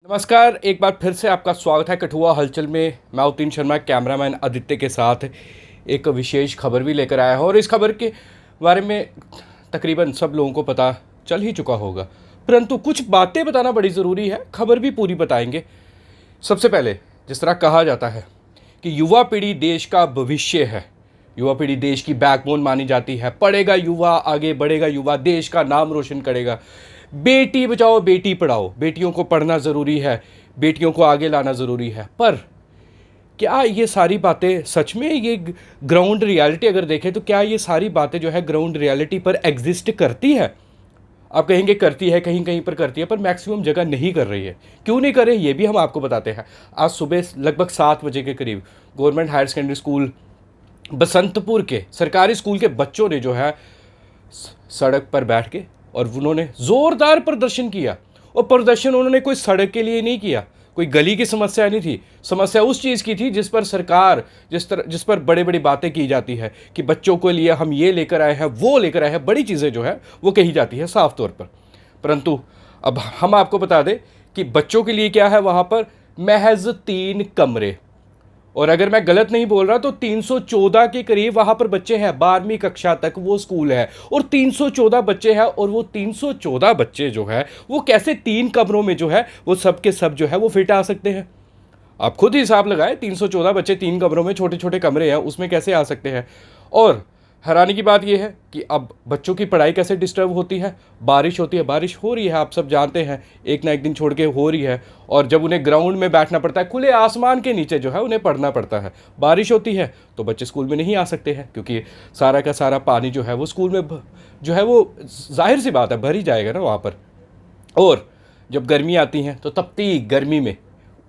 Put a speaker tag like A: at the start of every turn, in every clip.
A: नमस्कार, एक बार फिर से आपका स्वागत है कठुआ हलचल में। मैं उतिन शर्मा कैमरामैन आदित्य के साथ एक विशेष खबर भी लेकर आया हूँ और इस खबर के बारे में तकरीबन सब लोगों को पता चल ही चुका होगा, परंतु कुछ बातें बताना बड़ी ज़रूरी है। खबर भी पूरी बताएंगे। सबसे पहले, जिस तरह कहा जाता है कि युवा पीढ़ी देश का भविष्य है, युवा पीढ़ी देश की बैकबोन मानी जाती है। पढ़ेगा युवा, आगे बढ़ेगा युवा, देश का नाम रोशन करेगा। बेटी बचाओ बेटी पढ़ाओ, बेटियों को पढ़ना ज़रूरी है, बेटियों को आगे लाना ज़रूरी है। पर क्या ये सारी बातें सच में, ये ग्राउंड रियलिटी अगर देखें तो क्या ये सारी बातें जो है ग्राउंड रियलिटी पर एग्जिस्ट करती है? आप कहेंगे करती है, कहीं कहीं पर करती है, पर मैक्सिमम जगह नहीं कर रही है। क्यों नहीं कर रही ये भी हम आपको बताते हैं। आज सुबह लगभग 7 बजे के करीब government higher secondary school Basantpur के सरकारी स्कूल के बच्चों ने जो है सड़क पर बैठ के और उन्होंने ज़ोरदार प्रदर्शन किया। और प्रदर्शन उन्होंने कोई सड़क के लिए नहीं किया, कोई गली की समस्या नहीं थी। समस्या उस चीज़ की थी जिस पर सरकार, जिस पर बड़ी बड़ी बातें की जाती है कि बच्चों के लिए हम ये लेकर आए हैं, वो लेकर आए हैं, बड़ी चीज़ें जो है वो कही जाती है साफ तौर पर। परंतु अब हम आपको बता दें कि बच्चों के लिए क्या है वहाँ पर, महज 3 कमरे। और अगर मैं गलत नहीं बोल रहा तो 314 के करीब वहां पर बच्चे हैं। 12वीं कक्षा तक वो स्कूल है और 314 बच्चे हैं। और वो 314 बच्चे जो है वो कैसे 3 कमरों में जो है वो सब के सब जो है वो फिट आ सकते हैं? आप खुद ही हिसाब लगाए, 314 बच्चे 3 कमरों में, छोटे छोटे कमरे हैं, उसमें कैसे आ सकते हैं? और हैरानी की बात यह है कि अब बच्चों की पढ़ाई कैसे डिस्टर्ब होती है। बारिश होती है, बारिश हो रही है, आप सब जानते हैं, एक ना एक दिन छोड़ के हो रही है। और जब उन्हें ग्राउंड में बैठना पड़ता है, खुले आसमान के नीचे जो है उन्हें पढ़ना पड़ता है, बारिश होती है तो बच्चे स्कूल में नहीं आ सकते हैं, क्योंकि सारा का सारा पानी जो है वो स्कूल में जो है वो जाहिर सी बात है भर ही जाएगा ना वहाँ पर। और जब गर्मी आती हैं तो तपती गर्मी में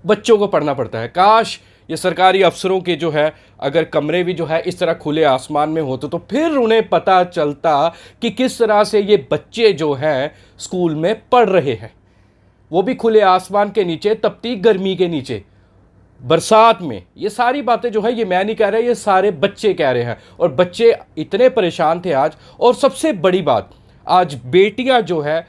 A: बच्चों को पढ़ना पड़ता है। काश ये सरकारी अफसरों के जो है अगर कमरे भी जो है इस तरह खुले आसमान में होते तो फिर उन्हें पता चलता कि किस तरह से ये बच्चे जो है स्कूल में पढ़ रहे हैं, वो भी खुले आसमान के नीचे, तपती गर्मी के नीचे, बरसात में। ये सारी बातें जो है ये मैं नहीं कह रहा, ये सारे बच्चे कह रहे हैं। और बच्चे इतने परेशान थे आज। और सबसे बड़ी बात, आज बेटियां जो है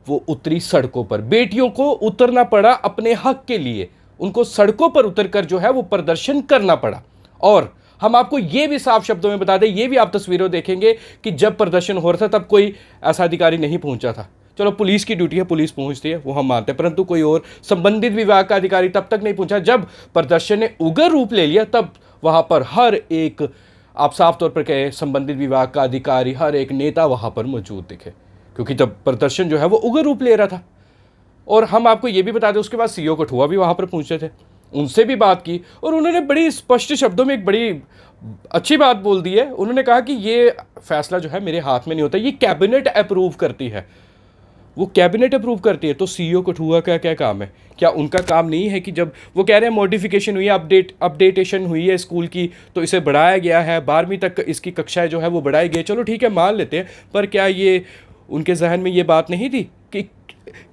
A: वो उतरी सड़कों पर। बेटियों को उतरना पड़ा अपने हक के लिए, उनको सड़कों पर उतरकर जो है वो प्रदर्शन करना पड़ा। और हम आपको ये भी साफ शब्दों में बता दें, ये भी आप तस्वीरों देखेंगे कि जब प्रदर्शन हो रहा था तब कोई ऐसा अधिकारी नहीं पहुंचा था। चलो पुलिस की ड्यूटी है, पुलिस पहुंचती है, वो हम मानते हैं, परंतु कोई और संबंधित विभाग का अधिकारी तब तक नहीं पहुंचा। जब प्रदर्शन ने उग्र रूप ले लिया तब वहां पर हर एक, आप साफ तौर पर कहें, संबंधित विभाग का अधिकारी, हर एक नेता वहां पर मौजूद दिखे, क्योंकि तब प्रदर्शन जो है वो उग्र रूप ले रहा था। और हम आपको ये भी बता दें, उसके बाद सीईओ कठुआ भी वहाँ पर पहुँचे थे, उनसे भी बात की और उन्होंने बड़ी स्पष्ट शब्दों में एक बड़ी अच्छी बात बोल दी है। उन्होंने कहा कि ये फैसला जो है मेरे हाथ में नहीं होता, ये कैबिनेट अप्रूव करती है। वो कैबिनेट अप्रूव करती है तो सीईओ कठुआ का क्या काम है? क्या उनका काम नहीं है कि जब वो कह रहे हैं मॉडिफिकेशन हुई है, अपडेटेशन हुई है स्कूल की, तो इसे बढ़ाया गया है, 12वीं तक इसकी कक्षाएं जो है वो बढ़ाई गई, चलो ठीक है मान लेते हैं, पर क्या ये उनके जहन में ये बात नहीं थी कि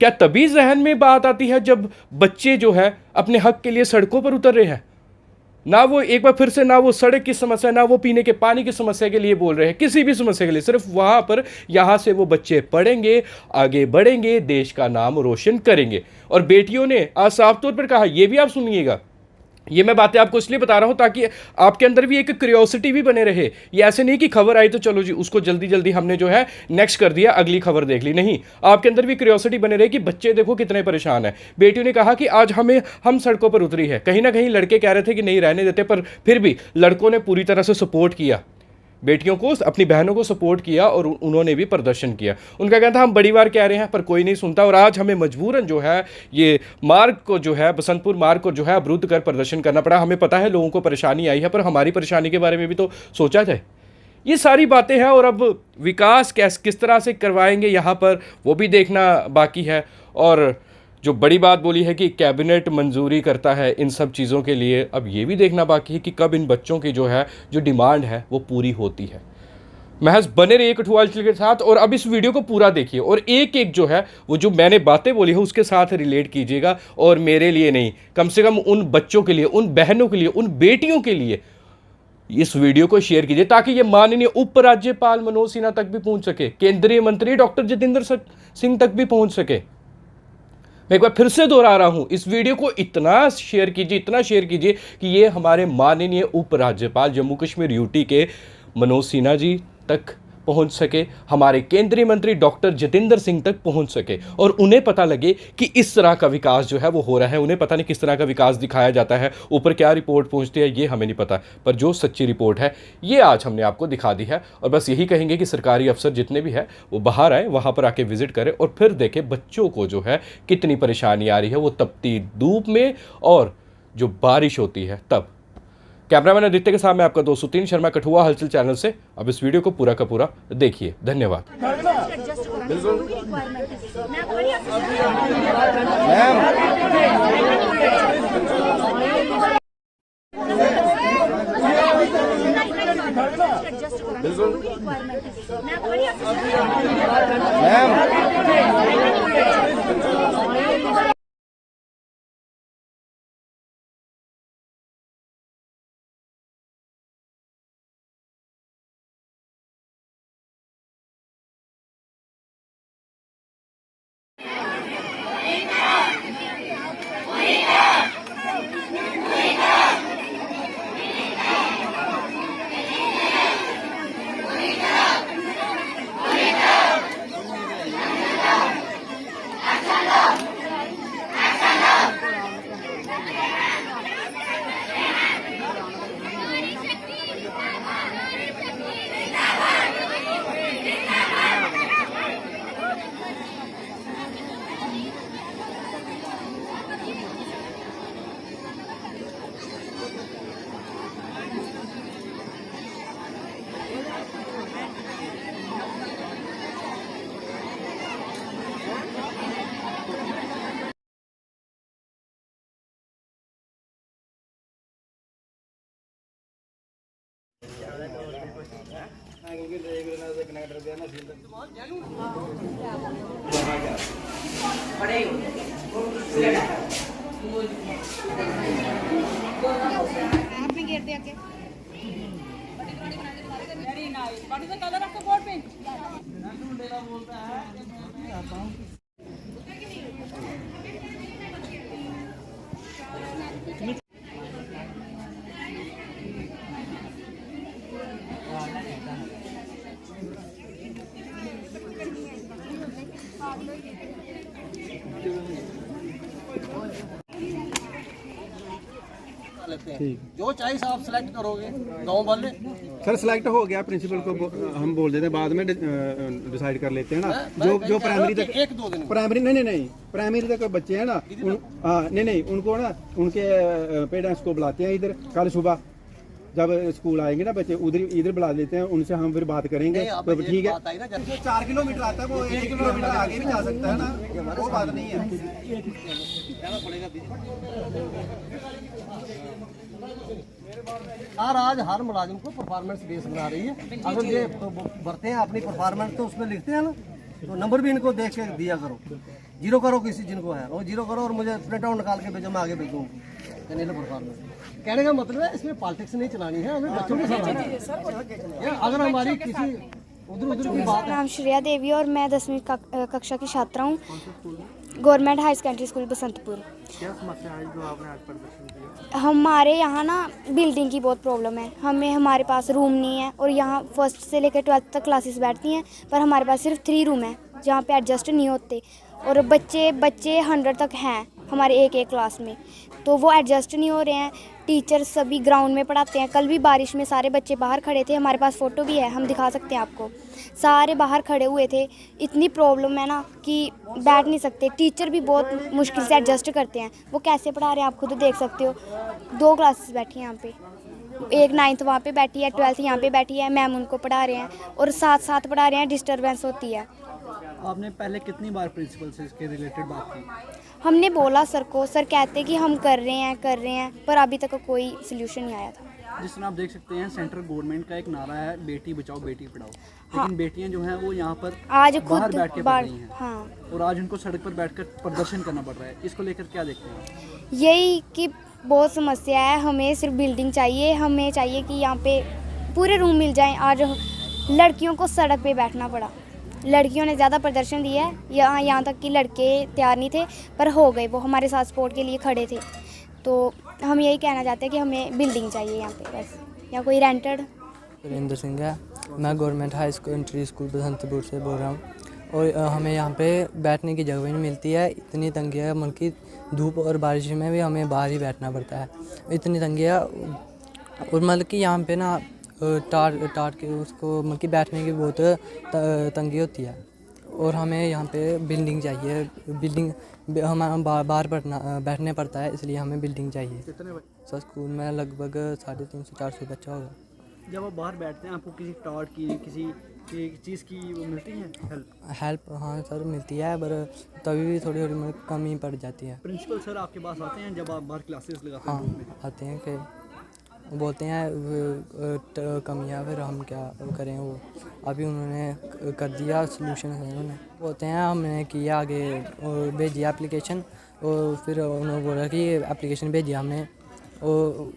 A: क्या तभी जहन में बात आती है जब बच्चे जो है अपने हक के लिए सड़कों पर उतर रहे हैं? ना वो एक बार फिर से, ना वो सड़क की समस्या, ना वो पीने के पानी की समस्या के लिए बोल रहे हैं, किसी भी समस्या के लिए, सिर्फ वहां पर यहां से वो बच्चे पढ़ेंगे, आगे बढ़ेंगे, देश का नाम रोशन करेंगे। और बेटियों ने आज साफ तौर पर कहा, ये भी आप सुनिएगा, ये मैं बातें आपको इसलिए बता रहा हूं ताकि आपके अंदर भी एक क्यूरियोसिटी भी बने रहे। ये ऐसे नहीं कि खबर आई तो चलो जी उसको जल्दी जल्दी हमने जो है नेक्स्ट कर दिया, अगली खबर देख ली, नहीं, आपके अंदर भी क्यूरियोसिटी बने रहे कि बच्चे देखो कितने परेशान हैं। बेटियों ने कहा कि आज हम सड़कों पर उतरी है। कहीं ना कहीं लड़के कह रहे थे कि नहीं रहने देते, पर फिर भी लड़कों ने पूरी तरह से सपोर्ट किया, बेटियों को, अपनी बहनों को सपोर्ट किया और उन्होंने भी प्रदर्शन किया। उनका कहना था हम बड़ी बार कह रहे हैं पर कोई नहीं सुनता, और आज हमें मजबूरन जो है ये मार्ग को जो है, बसंतपुर मार्ग को जो है अवरुद्ध कर प्रदर्शन करना पड़ा। हमें पता है लोगों को परेशानी आई है, पर हमारी परेशानी के बारे में भी तो सोचा जाए। ये सारी बातें हैं। और अब विकास किस तरह से करवाएंगे यहाँ पर, वो भी देखना बाकी है। और जो बड़ी बात बोली है कि कैबिनेट मंजूरी करता है इन सब चीज़ों के लिए, अब ये भी देखना बाकी है कि कब इन बच्चों की जो है जो डिमांड है वो पूरी होती है। महज बने रहिए कठुआ हलचल के साथ और अब इस वीडियो को पूरा देखिए और एक एक जो है वो जो मैंने बातें बोली है उसके साथ रिलेट कीजिएगा। और मेरे लिए नहीं, कम से कम उन बच्चों के लिए, उन बहनों के लिए, उन बेटियों के लिए इस वीडियो को शेयर कीजिए, ताकि ये माननीय उपराज्यपाल मनोज सिन्हा तक भी पहुंच सके, केंद्रीय मंत्री डॉक्टर जितेंद्र सिंह तक भी पहुंच सके। मैं एक बार फिर से दोहरा रहा हूं, इस वीडियो को इतना शेयर कीजिए कि ये हमारे माननीय उपराज्यपाल जम्मू कश्मीर यूटी के मनोज सिन्हा जी तक पहुंच सके, हमारे केंद्रीय मंत्री डॉक्टर जितेंद्र सिंह तक पहुंच सके और उन्हें पता लगे कि इस तरह का विकास जो है वो हो रहा है। उन्हें पता नहीं किस तरह का विकास दिखाया जाता है, ऊपर क्या रिपोर्ट पहुंचती है ये हमें नहीं पता, पर जो सच्ची रिपोर्ट है ये आज हमने आपको दिखा दी है। और बस यही कहेंगे कि सरकारी अफसर जितने भी है वो बाहर आए, वहाँ पर आके विजिट करें और फिर देखें बच्चों को जो है कितनी परेशानी आ रही है, वो तपती धूप में और जो बारिश होती है तब। कैमरामैन आदित्य के साथ मैं आपका दोस्त सुतीन शर्मा, कठुआ हलचल चैनल से। अब इस वीडियो को पूरा का पूरा देखिए। धन्यवाद।
B: आपने घेर दिया क्या? Very nice. What is the colour of the board pen?
C: जो चॉइस आप सिलेक्ट करोगे गांव वाले।
D: सर सिलेक्ट हो गया, प्रिंसिपल को हम बोल देते हैं, बाद में डिसाइड कर लेते हैं ना। जो प्राइमरी तक,
C: एक दो दिन
D: प्राइमरी नहीं प्राइमरी तक बच्चे हैं ना, हाँ नहीं उनको ना उनके पेरेंट्स को बुलाते हैं इधर। कल सुबह जब स्कूल आएंगे ना बच्चे इधर बुला लेते हैं, उनसे हम फिर बात करेंगे। तो ठीक है, 4 किलोमीटर आता है वो 1 किलोमीटर आगे भी जा सकता है ना, वो बात नहीं है।
C: और आज हर मुलाजिम को परफॉर्मेंस बेस बना रही है। अगर ये भरते हैं अपनी परफॉर्मेंस तो उसमें लिखते हैं ना, तो नंबर भी इनको देख के दिया करो। जीरो करो किसी जिनको है वो जीरो करो और मुझे प्रिंट आउट निकाल के भेजो, मैं आगे भेजूँगी परफॉर्मेंस। कहने का मतलब है इसमें पॉलिटिक्स नहीं चलानी है, हमें बच्चों को समझाना। अगर हमारी किसी उधर की बात।
E: नाम श्रेया देवी और मैं 10वीं कक्षा की छात्रा हूँ, government high secondary school Basantpur.
D: क्या समस्या है जो आपने आज प्रदर्शन किया?
E: हमारे यहाँ ना बिल्डिंग की बहुत प्रॉब्लम है, हमारे पास रूम नहीं है और यहाँ फर्स्ट से लेकर 12th तक क्लासेस बैठती हैं, पर हमारे पास सिर्फ 3 रूम है जहाँ पे एडजस्ट नहीं होते। और बच्चे 100 तक हैं हमारे एक क्लास में, तो वो एडजस्ट नहीं हो रहे हैं। टीचर सभी ग्राउंड में पढ़ाते हैं। कल भी बारिश में सारे बच्चे बाहर खड़े थे, हमारे पास फ़ोटो भी है, हम दिखा सकते हैं आपको। सारे बाहर खड़े हुए थे, इतनी प्रॉब्लम है ना कि बैठ नहीं सकते। टीचर भी बहुत मुश्किल से एडजस्ट करते हैं, वो कैसे पढ़ा रहे हैं आप खुद देख सकते हो। 2 क्लासेस बैठी हैं यहाँ पे, एक 9th वहाँ पे बैठी है, 12th यहाँ पे बैठी है, मैम उनको पढ़ा रहे हैं और साथ पढ़ा रहे हैं, डिस्टर्बेंस होती है।
F: आपने पहले कितनी बार प्रिंसिपल से इसके रिलेटेड बात की?
E: हमने बोला सर को, सर कहते कि हम कर रहे हैं, पर अभी तक कोई सोल्यूशन नहीं आया था।
F: जिस तरह आप देख सकते हैं सेंट्रल गवर्नमेंट का एक नारा है बेटी बचाओ बेटी पढ़ाओ, लेकिन
E: हाँ।
F: बेटियां जो हैं वो यहाँ पर
E: आज
F: बाहर
E: खुद
F: बैठ के पढ़ रही हैं,
E: हाँ।
F: और आज उनको सड़क पर बैठकर प्रदर्शन करना पड़ रहा है। इसको लेकर क्या देखते हैं?
E: यही कि बहुत समस्या है, हमें सिर्फ बिल्डिंग चाहिए, हमें चाहिए कि यहाँ पे पूरे रूम मिल जाएं। आज लड़कियों को सड़क पे बैठना पड़ा, लड़कियों ने ज़्यादा प्रदर्शन दिया है, यहाँ तक कि लड़के तैयार नहीं थे पर हो गए, वो हमारे साथ सपोर्ट के लिए खड़े थे। तो हम यही कहना चाहते हैं कि हमें बिल्डिंग चाहिए यहाँ पे, बस, या कोई रेंटेड।
G: सुरेंद्र सिंह है, मैं government high secondary school Basantpur से बोल रहा हूँ। और हमें यहाँ पे बैठने की जगह भी नहीं मिलती है, इतनी तंगी है, मतलब कि धूप और बारिश में भी हमें बाहर ही बैठना पड़ता है, इतनी तंगी है। और मतलब कि यहाँ पे ना टाट के उसको मतलब कि बैठने की बहुत तंगी होती है। और हमें यहाँ पे बिल्डिंग चाहिए, बिल्डिंग हम बाहर बैठने पड़ता है, इसलिए हमें बिल्डिंग चाहिए। सर स्कूल में लगभग 350-400 बच्चा होगा।
F: जब आप बाहर बैठते हैं आपको किसी टाट की किसी चीज़ की वो मिलती है
G: हेल्प? हाँ सर मिलती है, पर तभी भी थोड़ी थोड़ी मतलब कमी पड़ जाती है।
F: प्रिंसिपल सर आपके पास आते हैं जब आप बाहर क्लासेस लगाते हैं?
G: हाँ आते हैं, कि बोलते हैं कमियाँ, फिर हम क्या करें। वो अभी उन्होंने कर दिया सोल्यूशन है, उन्होंने बोलते हैं हमने किया, आगे भेजिए एप्लीकेशन, और फिर उन्होंने बोला कि एप्लीकेशन भेजिए हमने, और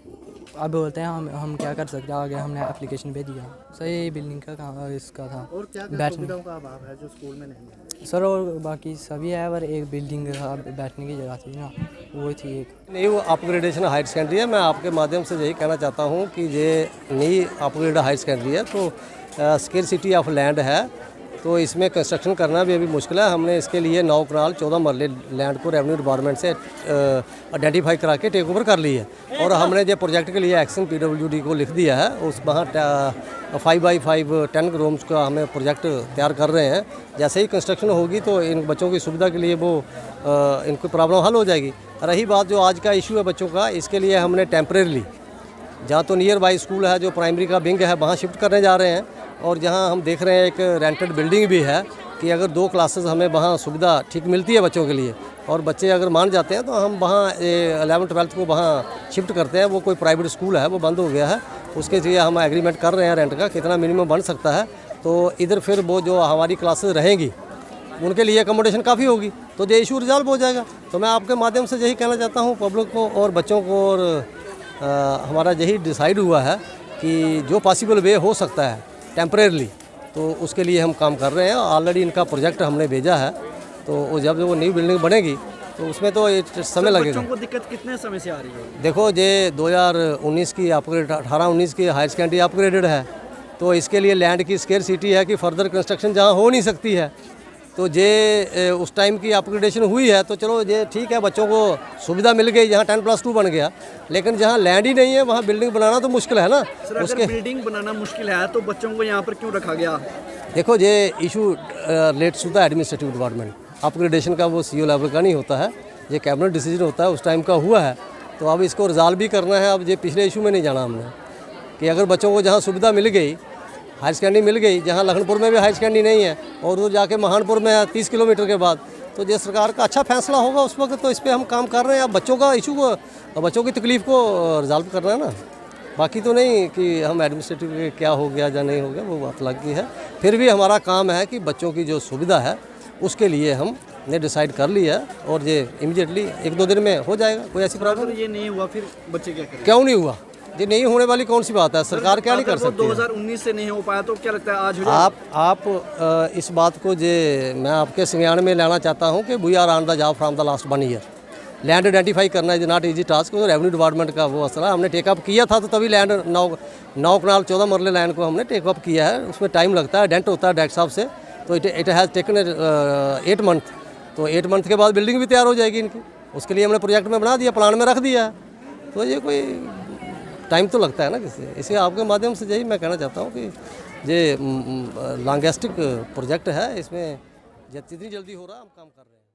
G: अब बोलते हैं हम क्या कर सकते हैं, आगे हमने एप्लीकेशन भेज दिया। सर ये बिल्डिंग का काम इसका था,
F: और क्या
G: बैठने
F: का अभाव है जो स्कूल में नहीं है?
G: सर और बाकी सभी है, पर एक बिल्डिंग बैठने की जगह थी ना, वो थी एक।
C: नहीं, वो अपग्रेडेशन हायर सेकेंडरी है। मैं आपके माध्यम से यही कहना चाहता हूँ कि ये नई अपग्रेड हायर सेकेंडरी है, तो स्केरसिटी ऑफ लैंड है, तो इसमें कंस्ट्रक्शन करना भी अभी मुश्किल है। हमने इसके लिए 9 कनाल 14 मरले लैंड को रेवेन्यू डिपार्टमेंट से आइडेंटिफाई करा के टेक ओवर कर ली है, और हमने जो प्रोजेक्ट के लिए एक्शन PWD को लिख दिया है, उस वहाँ 5x5 10 रूम्स का हमें प्रोजेक्ट तैयार कर रहे हैं। जैसे ही कंस्ट्रक्शन होगी तो इन बच्चों की सुविधा के लिए वो इनकी प्रॉब्लम हल हो जाएगी। रही बात जो आज का इशू है बच्चों का, इसके लिए हमने टेम्परेरी जहाँ तो नियर बाई स्कूल है, जो प्राइमरी का विंग है, वहाँ शिफ्ट करने जा रहे हैं, और जहाँ हम देख रहे हैं एक रेंटेड बिल्डिंग भी है कि अगर 2 क्लासेस हमें वहाँ सुविधा ठीक मिलती है बच्चों के लिए, और बच्चे अगर मान जाते हैं तो हम वहाँ 11th-12th को वहाँ शिफ्ट करते हैं। वो कोई प्राइवेट स्कूल है, वो बंद हो गया है, उसके लिए हम एग्रीमेंट कर रहे हैं रेंट का, कितना मिनिमम बन सकता है। तो इधर फिर वो जो हमारी क्लासेस रहेंगी उनके लिए अकोमोडेशन काफ़ी होगी, तो ये इशू रिजॉल्व हो जाएगा। तो मैं आपके माध्यम से यही कहना चाहता हूँ पब्लिक को और बच्चों को, और हमारा यही डिसाइड हुआ है कि जो पॉसिबल वे हो सकता है टेम्परेरली, तो उसके लिए हम काम कर रहे हैं। ऑलरेडी इनका प्रोजेक्ट हमने भेजा है, तो वो जब वो नई बिल्डिंग बनेगी तो उसमें तो समय लगेगा।
F: बच्चों को दिक्कत कितने समय से आ रही है?
C: देखो, ये 2019 की अपग्रेड 18-19 की हायर सेकेंडरी अपग्रेडेड है, तो इसके लिए लैंड की स्केरसिटी है कि फर्दर कंस्ट्रक्शन जहाँ हो नहीं सकती है, तो ये उस टाइम की अपग्रेडेशन हुई है, तो चलो ये ठीक है, बच्चों को सुविधा मिल गई, जहाँ 10+2 बन गया। लेकिन जहाँ लैंड ही नहीं है वहाँ बिल्डिंग बनाना तो मुश्किल है ना।
F: सर, उसके बिल्डिंग बनाना मुश्किल है तो बच्चों को यहाँ पर क्यों रखा गया?
C: देखो, ये issue relates to the administrative department. Upgradation का वो CO लेवल का नहीं होता है, ये कैबिनेट डिसीजन होता है, उस टाइम का हुआ है, तो अब इसको रिजॉल्व भी करना है। अब ये पिछले इशू में नहीं जाना हमने, कि अगर बच्चों को जहाँ सुविधा मिल गई, हायर सेकेंडरी मिल गई, जहाँ लखनपुर में भी हायर सेकेंडरी नहीं है और वो जाके महानपुर में है 30 किलोमीटर के बाद, तो ये सरकार का अच्छा फैसला होगा उस वक्त, तो इस पर हम काम कर रहे हैं। अब बच्चों का इशू को, बच्चों की तकलीफ़ को रिजॉल्व करना है ना, बाकी तो नहीं कि हम एडमिनिस्ट्रेटिव क्या हो गया या नहीं हो गया, वो बात अलग की है। फिर भी हमारा काम है कि बच्चों की जो सुविधा है उसके लिए हमने डिसाइड कर लिया है, और ये इमीडिएटली 1-2 दिन में हो जाएगा। कोई ऐसी प्रॉब्लम
F: ये नहीं हुआ फिर बच्चे क्या करें?
C: क्यों नहीं हुआ? ये नहीं होने वाली कौन सी बात है? सरकार क्या नहीं कर सकती?
F: 2019 से नहीं हो पाया तो क्या लगता है आज हो जाएगा?
C: आप इस बात को मैं आपके संज्ञान में लाना चाहता हूँ कि we are on the job from the last 1 year. Land identify करना is not easy task. Revenue department का वो असला हमने टेकअप किया था, तो तभी लैंड 9 कनाल 14 मरले लैंड को हमने टेकअप किया है। उसमें टाइम लगता है, डेंट होता है डायरेक्ट साहब से, तो इट हैज़ टेकन 8 मंथ। तो 8 मंथ के बाद बिल्डिंग भी तैयार हो जाएगी इनकी, उसके लिए हमने प्रोजेक्ट में बना दिया, प्लान में रख दिया है। तो ये कोई टाइम तो लगता है ना किसी, इसलिए आपके माध्यम से यही मैं कहना चाहता हूँ कि ये लॉन्गेस्टिक प्रोजेक्ट है, इसमें जितनी जल्दी हो रहा है हम काम कर रहे हैं।